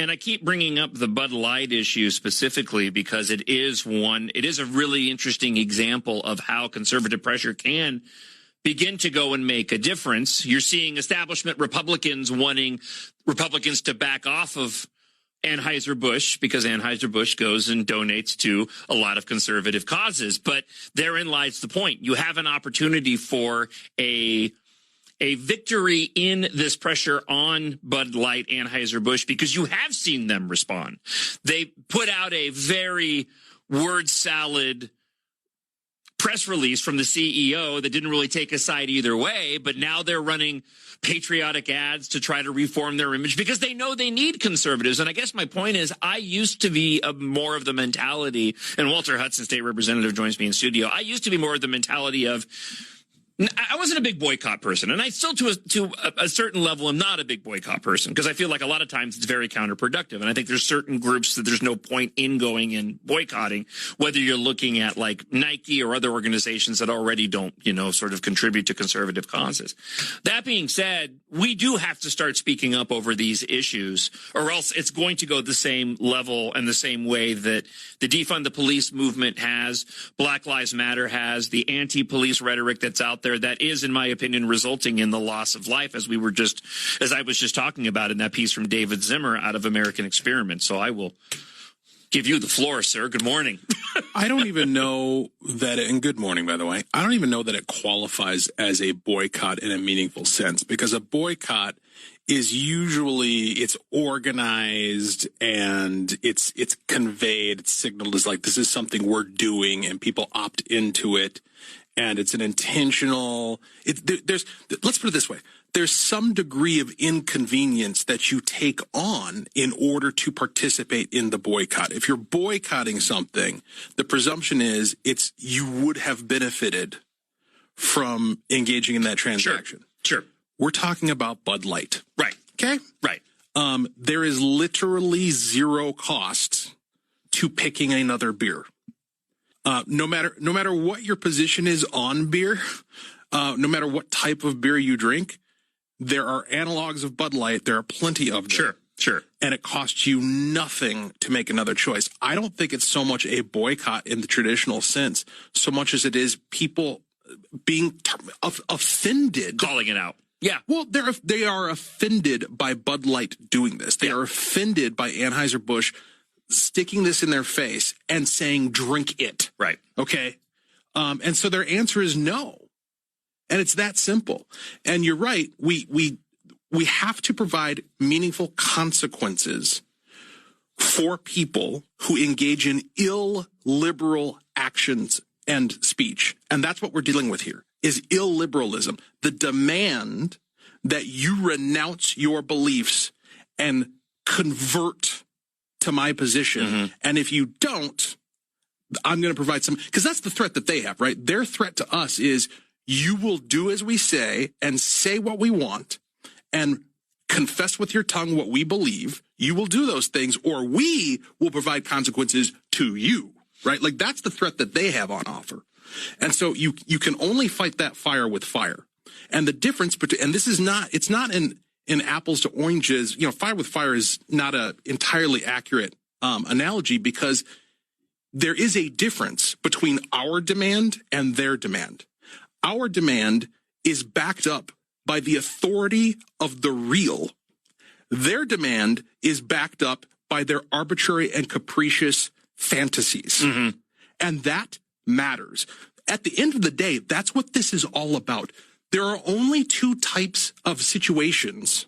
And I keep bringing up the Bud Light issue specifically because it is a really interesting example of how conservative pressure can begin to go and make a difference. You're seeing establishment Republicans wanting Republicans to back off of Anheuser-Busch because Anheuser-Busch goes and donates to a lot of conservative causes. But therein lies the point. You have an opportunity for a victory in this pressure on Bud Light, Anheuser-Busch, because you have seen them respond. They put out a very word salad press release from the CEO that didn't really take a side either way, but now they're running patriotic ads to try to reform their image because they know they need conservatives. And I guess my point is I used to be more of the mentality, and Walter Hudson, state representative, joins me in studio. I used to be more of the mentality of, I wasn't a big boycott person, and I still, to a certain level, am not a big boycott person because I feel like a lot of times it's very counterproductive. And I think there's certain groups that there's no point in going and boycotting, whether you're looking at like Nike or other organizations that already don't, sort of contribute to conservative causes. That being said, we do have to start speaking up over these issues, or else it's going to go the same level and the same way that the defund the police movement has, Black Lives Matter has, the anti-police rhetoric that's out there that is, in my opinion, resulting in the loss of life, as I was just talking about in that piece from David Zimmer out of American Experiment. So I will give you the floor, sir. Good morning. I don't even know that, and good morning, by the way. I don't even know that it qualifies as a boycott in a meaningful sense, because a boycott is usually, it's organized and it's conveyed, it's signaled as like, this is something we're doing, and people opt into it. And it's an intentional, let's put it this way. There's some degree of inconvenience that you take on in order to participate in the boycott. If you're boycotting something, the presumption is you would have benefited from engaging in that transaction. Sure. We're talking about Bud Light. Right. Okay? Right. There is literally zero cost to picking another beer. No matter what your position is on beer, no matter what type of beer you drink, there are analogs of Bud Light. There are plenty of them. Sure. And it costs you nothing to make another choice. I don't think it's so much a boycott in the traditional sense, so much as it is people being offended. Calling it out. Yeah. Well, they are offended by Bud Light doing this. They are offended by Anheuser-Busch sticking this in their face and saying, drink it. Right. Okay. And so their answer is no. And it's that simple. And you're right. We have to provide meaningful consequences for people who engage in illiberal actions and speech. And that's what we're dealing with here, is illiberalism. The demand that you renounce your beliefs and convert to my position. Mm-hmm. And if you don't, I'm going to provide some, because that's the threat that they have, right? Their threat to us is you will do as we say and say what we want and confess with your tongue what we believe. You will do those things, or we will provide consequences to you, right? Like that's the threat that they have on offer. And so you can only fight that fire with fire. And the difference between, and this is not, it's not in apples to oranges, fire with fire is not a entirely accurate analogy, because there is a difference between our demand and their demand. Our demand is backed up by the authority of the real. Their demand is backed up by their arbitrary and capricious fantasies. Mm-hmm. And that matters. At the end of the day, that's what this is all about. There are only two types of situations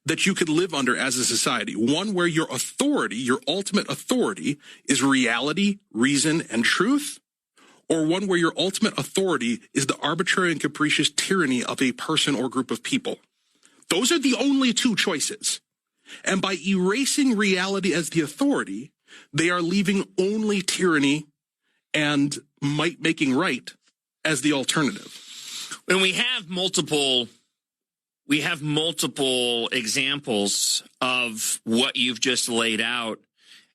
that you could live under as a society. One where your authority, your ultimate authority, is reality, reason, and truth. Or one where your ultimate authority is the arbitrary and capricious tyranny of a person or group of people. Those are the only two choices. And by erasing reality as the authority, they are leaving only tyranny and might making right as the alternative. And we have multiple examples of what you've just laid out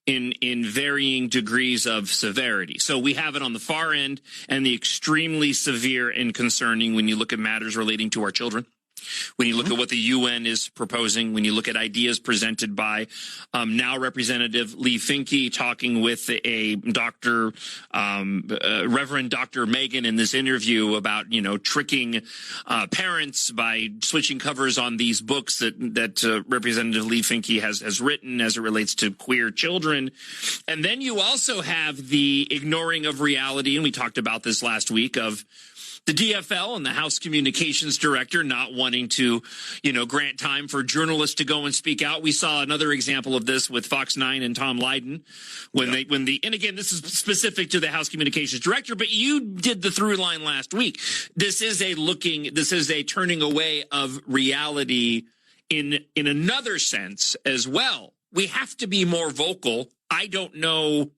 in varying degrees of severity. So we have it on the far end and the extremely severe and concerning when you look at matters relating to our children. When you look at what the UN is proposing, when you look at ideas presented by now Representative Lee Finke talking with a doctor, Reverend Dr. Megan in this interview about, tricking parents by switching covers on these books that Representative Lee Finke has written as it relates to queer children. And then you also have the ignoring of reality, and we talked about this last week, of the DFL and the House Communications Director not wanting to, grant time for journalists to go and speak out. We saw another example of this with Fox 9 and Tom Lydon and again, this is specific to the House Communications Director, but you did the through line last week. This is a turning away of reality in another sense as well. We have to be more vocal. I don't know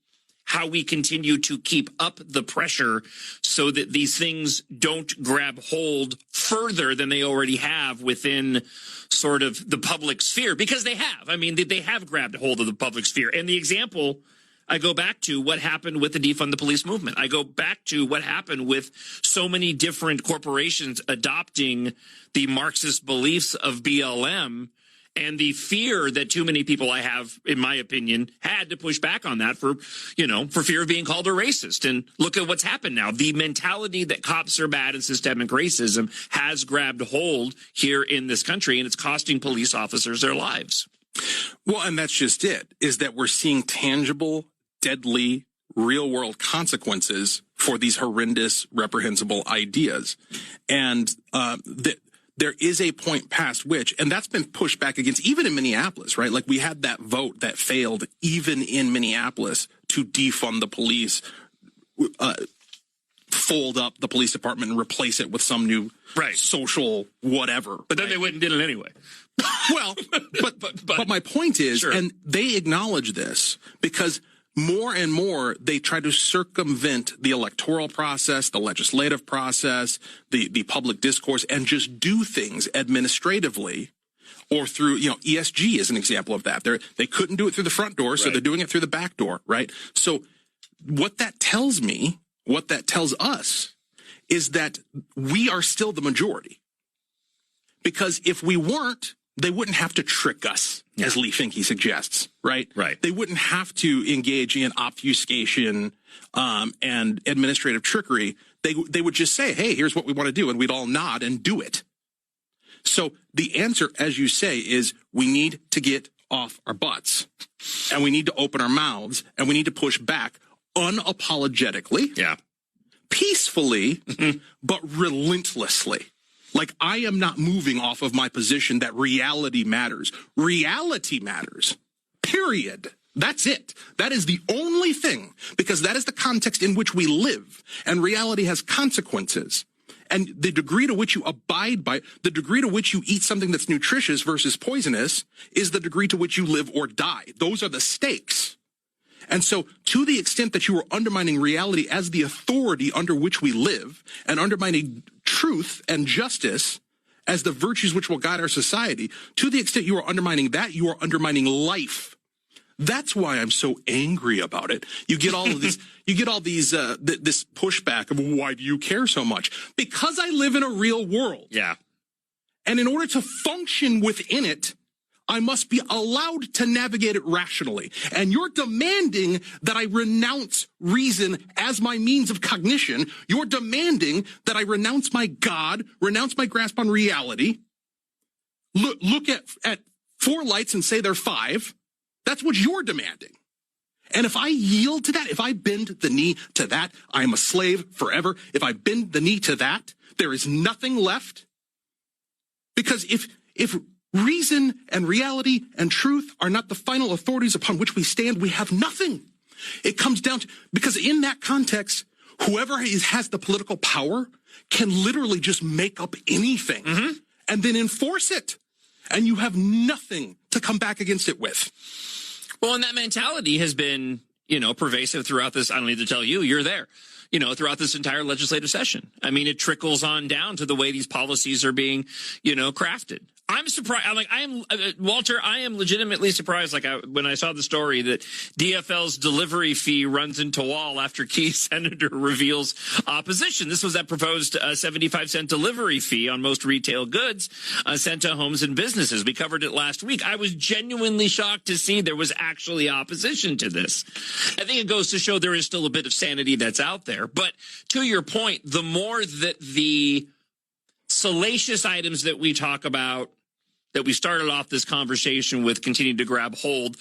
how we continue to keep up the pressure so that these things don't grab hold further than they already have within sort of the public sphere, because they have. I mean, they have grabbed hold of the public sphere. And the example, I go back to what happened with the defund the police movement. I go back to what happened with so many different corporations adopting the Marxist beliefs of BLM, and the fear that too many people, I have, in my opinion, had to push back on that for fear of being called a racist. And look at what's happened now. The mentality that cops are bad and systemic racism has grabbed hold here in this country, and it's costing police officers their lives. Well, and that's just it, is that we're seeing tangible, deadly, real-world consequences for these horrendous, reprehensible ideas. And there is a point past which, and that's been pushed back against even in Minneapolis, right? Like we had that vote that failed even in Minneapolis to defund the police, fold up the police department and replace it with some new social whatever. But then they went and did it anyway. Well, but my point is, sure. And they acknowledge this because more and more, they try to circumvent the electoral process, the legislative process, the public discourse, and just do things administratively or through, ESG is an example of that. They couldn't do it through the front door, so they're doing it through the back door, right? So what that tells me, what that tells us, is that we are still the majority. Because if we weren't, they wouldn't have to trick us, as Lee Finke suggests, right? Right. They wouldn't have to engage in obfuscation and administrative trickery. They would just say, hey, here's what we want to do, and we'd all nod and do it. So the answer, as you say, is we need to get off our butts, and we need to open our mouths, and we need to push back unapologetically, peacefully, but relentlessly. Like, I am not moving off of my position that reality matters. Reality matters. Period. That's it. That is the only thing, because that is the context in which we live, and reality has consequences. And the degree to which you abide by, the degree to which you eat something that's nutritious versus poisonous is the degree to which you live or die. Those are the stakes. And so to the extent that you are undermining reality as the authority under which we live and undermining truth and justice as the virtues which will guide our society, to the extent you are undermining that, you are undermining life. That's why I'm so angry about it. You get all of this, this pushback of why do you care so much? Because I live in a real world. Yeah. And in order to function within it, I must be allowed to navigate it rationally. And you're demanding that I renounce reason as my means of cognition. You're demanding that I renounce my God, renounce my grasp on reality, look at 4 lights and say they're 5. That's what you're demanding. And if I yield to that, if I bend the knee to that, I am a slave forever. If I bend the knee to that, there is nothing left. Because if reason and reality and truth are not the final authorities upon which we stand, we have nothing. It comes down to, because in that context, whoever has the political power can literally just make up anything and then enforce it. And you have nothing to come back against it with. Well, and that mentality has been, pervasive throughout this. I don't need to tell you, you're there. Throughout this entire legislative session. I mean, it trickles on down to the way these policies are being, crafted. I'm surprised. Walter, I am legitimately surprised. When I saw the story that DFL's delivery fee runs into wall after key senator reveals opposition. This was that proposed 75-cent delivery fee on most retail goods sent to homes and businesses. We covered it last week. I was genuinely shocked to see there was actually opposition to this. I think it goes to show there is still a bit of sanity that's out there. But to your point, the more that the salacious items that we talk about, that we started off this conversation with, continue to grab hold,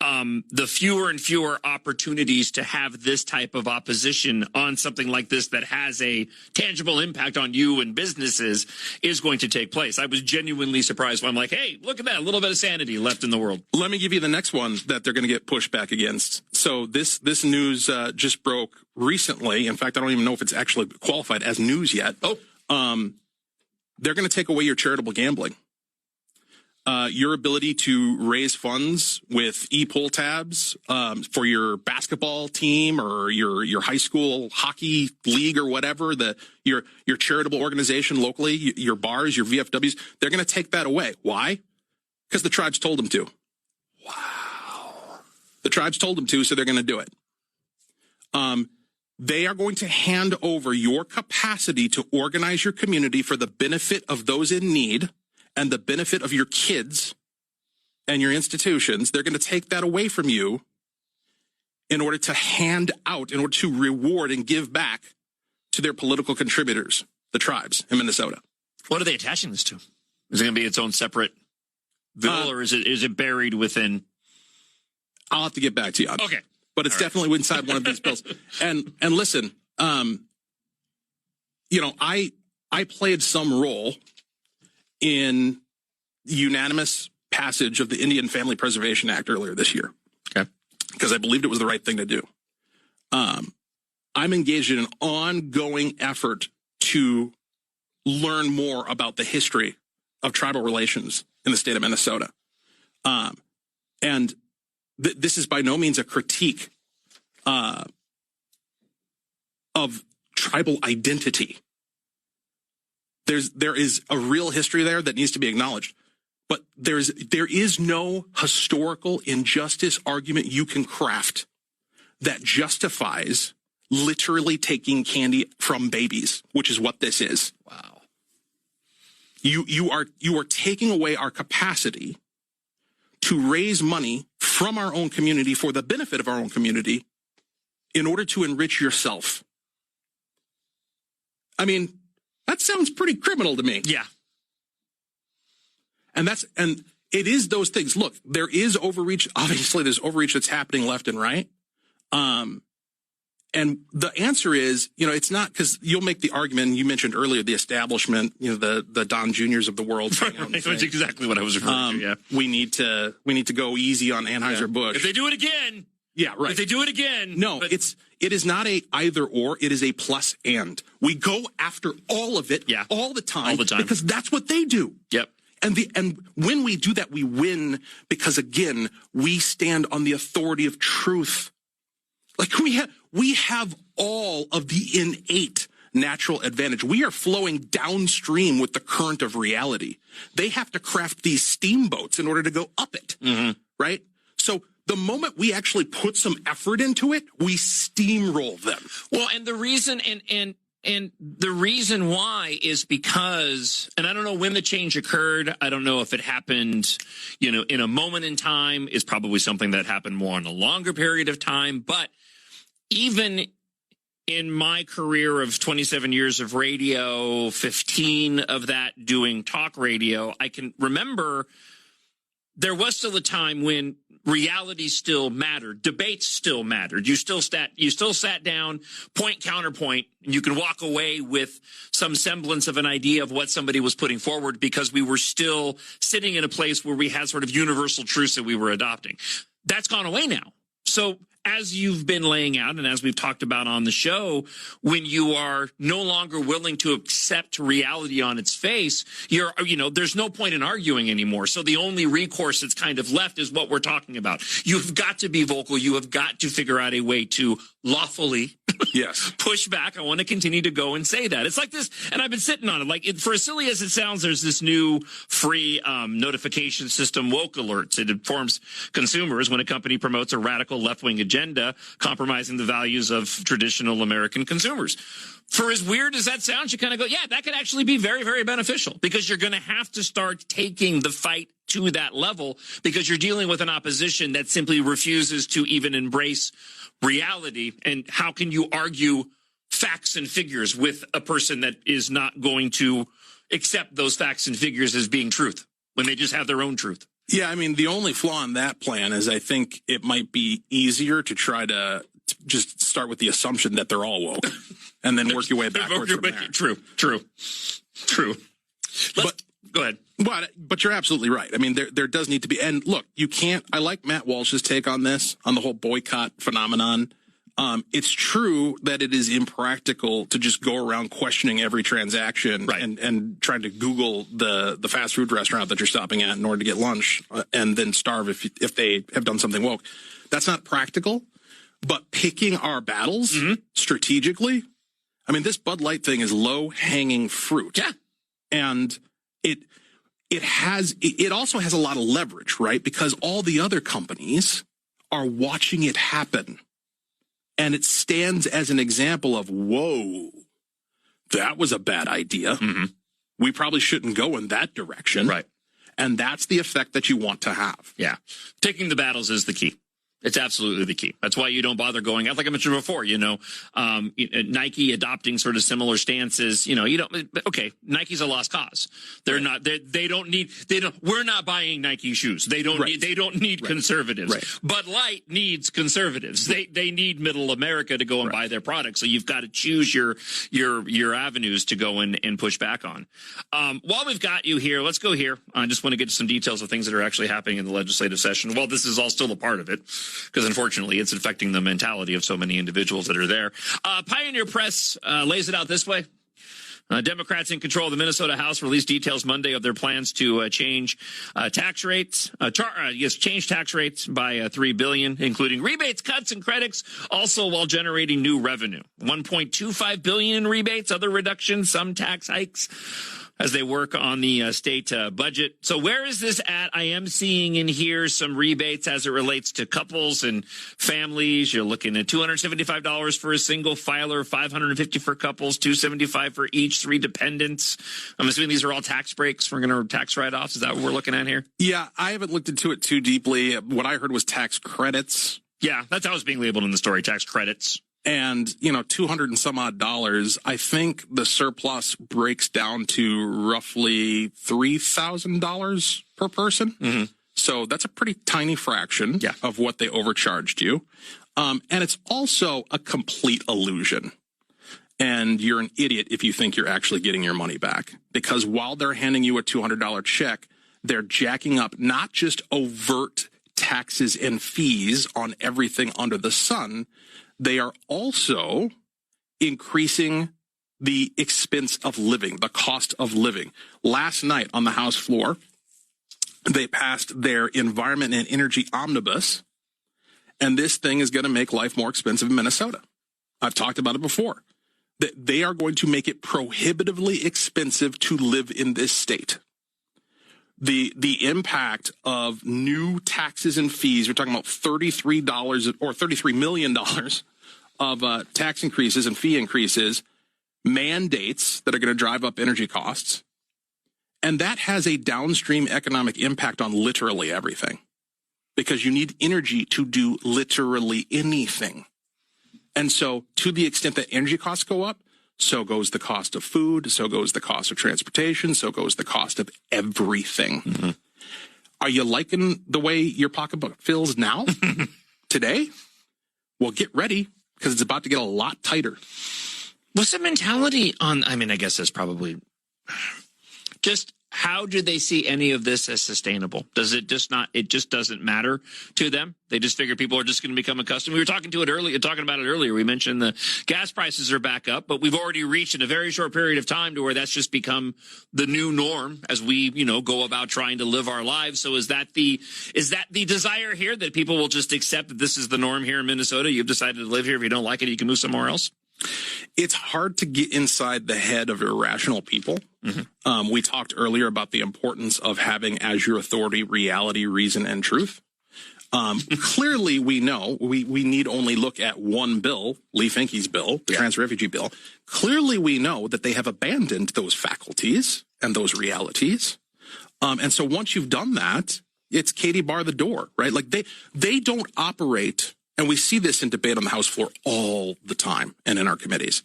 the fewer and fewer opportunities to have this type of opposition on something like this that has a tangible impact on you and businesses is going to take place. I was genuinely surprised when I'm like, hey, look at that, a little bit of sanity left in the world. Let me give you the next one that they're going to get pushed back against. So this news just broke recently. In fact, I don't even know if it's actually qualified as news yet. They're going to take away your charitable gambling. Your ability to raise funds with e-pull tabs for your basketball team or your high school hockey league or whatever, your charitable organization locally, your bars, your VFWs, they're going to take that away. Why? Because the tribes told them to. Wow. The tribes told them to, so they're going to do it. They are going to hand over your capacity to organize your community for the benefit of those in need and the benefit of your kids and your institutions. They're going to take that away from you in order to hand out, in order to reward and give back to their political contributors, the tribes in Minnesota. What are they attaching this to? Is it going to be its own separate bill, or is it buried within? I'll have to get back to you on it. Okay. But it's definitely inside one of these bills. And listen, I played some role in unanimous passage of the Indian Family Preservation Act earlier this year. Okay. Because I believed it was the right thing to do. I'm engaged in an ongoing effort to learn more about the history of tribal relations in the state of Minnesota. And this is by no means a critique of tribal identity. There is a real history there that needs to be acknowledged. But there is no historical injustice argument you can craft that justifies literally taking candy from babies, which is what this is. Wow. You are taking away our capacity to raise money from our own community for the benefit of our own community in order to enrich yourself. I mean, that sounds pretty criminal to me. Yeah. And it is those things. Look, there is overreach. Obviously, there's overreach that's happening left and right. And the answer is, it's not, because you'll make the argument, you mentioned earlier, the establishment, the Don Juniors of the world. That's exactly what I was referring to, yeah. We need to go easy on Anheuser-Busch. If they do it again. Yeah, right. If they do it again. No, it is not a either or, it is a plus and. We go after all of it all the time. All the time. Because that's what they do. Yep. And when we do that, we win because, again, we stand on the authority of truth. Like we have all of the innate natural advantage. We are flowing downstream with the current of reality. They have to craft these steamboats in order to go up it, right? So the moment we actually put some effort into it, we steamroll them. Well, and the reason and the reason why is because, and I don't know when the change occurred. I don't know if it happened, in a moment in time. It's probably something that happened more in a longer period of time. But even in my career of 27 years of radio, 15 of that doing talk radio, I can remember there was still a time when reality still mattered. Debates still mattered. You still sat down, point, counterpoint, and you can walk away with some semblance of an idea of what somebody was putting forward because we were still sitting in a place where we had sort of universal truths that we were adopting. That's gone away now. So as you've been laying out and as we've talked about on the show, when you are no longer willing to accept reality on its face, there's no point in arguing anymore. So the only recourse that's kind of left is what we're talking about. You've got to be vocal. You have got to figure out a way to lawfully Yes. push back. I want to continue to go and say that. It's like this, and I've been sitting on it. Like, for as silly as it sounds, there's this new free notification system, Woke Alerts. It informs consumers when a company promotes a radical left-wing agenda, compromising the values of traditional American consumers. For as weird as that sounds, you kind of go, yeah, that could actually be very, very beneficial, because you're going to have to start taking the fight to that level, because you're dealing with an opposition that simply refuses to even embrace reality. And how can you argue facts and figures with a person that is not going to accept those facts and figures as being truth when they just have their own truth? Yeah, I mean, the only flaw in that plan is I think it might be easier to try to just start with the assumption that they're all woke and then work your way backwards from there. True. Go ahead. But you're absolutely right. I mean, there does need to be, and look, you can't, I like Matt Walsh's take on this, on the whole boycott phenomenon. It's true that it is impractical to just go around questioning every transaction, right, and trying to Google the fast food restaurant that you're stopping at in order to get lunch, and then starve if they have done something woke. That's not practical. But picking our battles strategically, I mean, this Bud Light thing is low-hanging fruit. Yeah. And it also has a lot of leverage, right? Because all the other companies are watching it happen. And it stands as an example of, whoa, that was a bad idea. Mm-hmm. We probably shouldn't go in that direction. Right. And that's the effect that you want to have. Yeah. Picking the battles is the key. It's absolutely the key. That's why you don't bother going out. Like I mentioned before, Nike adopting sort of similar stances, okay, Nike's a lost cause. They're not, we're not buying Nike shoes. They don't need conservatives. Right. Bud Light needs conservatives. They need middle America to go and buy their products. So you've got to choose your avenues to go and push back on. While we've got you here, let's go here. I just want to get to some details of things that are actually happening in the legislative session. Well, this is all still a part of it, because unfortunately it's affecting the mentality of so many individuals that are there. Pioneer Press lays it out this way. Democrats in control of the Minnesota House released details Monday of their plans to change tax rates, change tax rates by $3 billion, including rebates, cuts, and credits, also while generating new revenue. $1.25 billion in rebates, other reductions, some tax hikes, as they work on the state budget. So where is this at? I am seeing in here some rebates as it relates to couples and families. You're looking at $275 for a single filer, $550 for couples, $275 for each, 3 dependents. I'm assuming these are all tax breaks. We're going to tax write-offs. Is that what we're looking at here? Yeah, I haven't looked into it too deeply. What I heard was tax credits. Yeah, that's how it's being labeled in the story, tax credits. And, $200 and some odd. I think the surplus breaks down to roughly $3,000 per person. Mm-hmm. So that's a pretty tiny fraction of what they overcharged you. And it's also a complete illusion. And you're an idiot if you think you're actually getting your money back. Because while they're handing you a $200 check, they're jacking up not just overt taxes and fees on everything under the sun. They are also increasing the expense of living, the cost of living. Last night on the House floor, they passed their environment and energy omnibus, and this thing is going to make life more expensive in Minnesota. I've talked about it before. That they are going to make it prohibitively expensive to live in this state. The impact of new taxes and fees, we're talking about $33 or $33 million of tax increases and fee increases, mandates that are going to drive up energy costs. And that has a downstream economic impact on literally everything, because you need energy to do literally anything. And so to the extent that energy costs go up, so goes the cost of food, so goes the cost of transportation, so goes the cost of everything. Mm-hmm. Are you liking the way your pocketbook feels now, today? Well, get ready, because it's about to get a lot tighter. What's the mentality on, I guess that's probably just how do they see any of this as sustainable? Does it just not? It just doesn't matter to them. They just figure people are just going to become accustomed. We were talking about it earlier. We mentioned the gas prices are back up, but we've already reached in a very short period of time to where that's just become the new norm as we, go about trying to live our lives. So is that the desire here that people will just accept that this is the norm here in Minnesota? You've decided to live here. If you don't like it, you can move somewhere else. It's hard to get inside the head of irrational people. Mm-hmm. We talked earlier about the importance of having as your authority reality, reason, and truth. Clearly, we know we need only look at one bill, Lee Finke's bill, the trans refugee bill. Clearly, we know that they have abandoned those faculties and those realities. And so once you've done that, it's Katie bar the door, right? Like they don't operate. And we see this in debate on the House floor all the time and in our committees.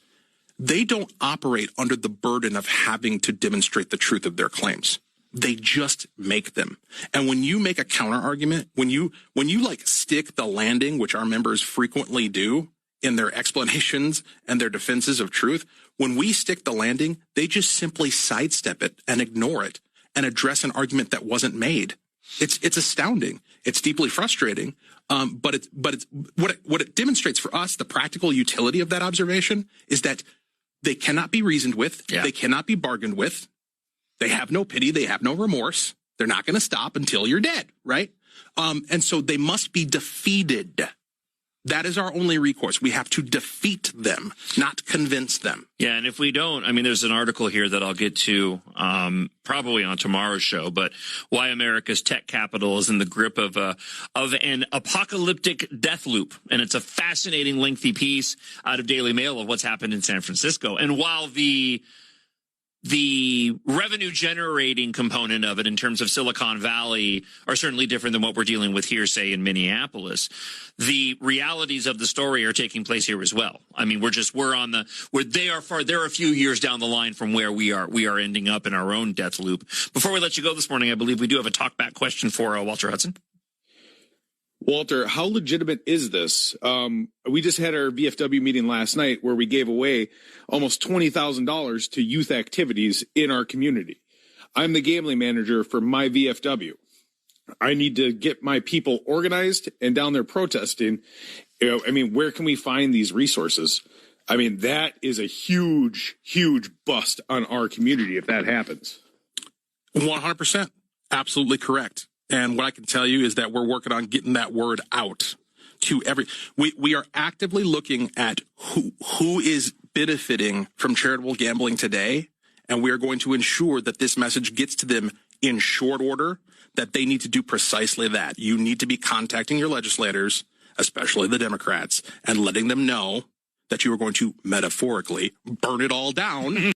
They don't operate under the burden of having to demonstrate the truth of their claims. They just make them. And when you make a counter argument, when you like stick the landing, which our members frequently do in their explanations and their defenses of truth, when we stick the landing, they just simply sidestep it and ignore it and address an argument that wasn't made. It's astounding. It's deeply frustrating. But it's what it demonstrates for us, the practical utility of that observation is that they cannot be reasoned with. Yeah. They cannot be bargained with. They have no pity. They have no remorse. They're not going to stop until you're dead, right? And so they must be defeated. That is our only recourse. We have to defeat them, not convince them. Yeah, and if we don't, there's an article here that I'll get to probably on tomorrow's show, but why America's tech capital is in the grip of an apocalyptic death loop. And it's a fascinating, lengthy piece out of Daily Mail of what's happened in San Francisco. And while the revenue generating component of it in terms of Silicon Valley are certainly different than what we're dealing with here, say in Minneapolis, the realities of the story are taking place here as well. They're a few years down the line from where we are ending up in our own death loop. Before we let you go this morning, I believe we do have a talkback question for Walter Hudson. Walter, how legitimate is this? We just had our VFW meeting last night where we gave away almost $20,000 to youth activities in our community. I'm the gambling manager for my VFW. I need to get my people organized and down there protesting. Where can we find these resources? That is a huge, huge bust on our community if that happens. 100%. Absolutely correct. And what I can tell you is that we're working on getting that word out to we are actively looking at who is benefiting from charitable gambling today. And we are going to ensure that this message gets to them in short order, that they need to do precisely that. You need to be contacting your legislators, especially the Democrats, and letting them know that you are going to metaphorically burn it all down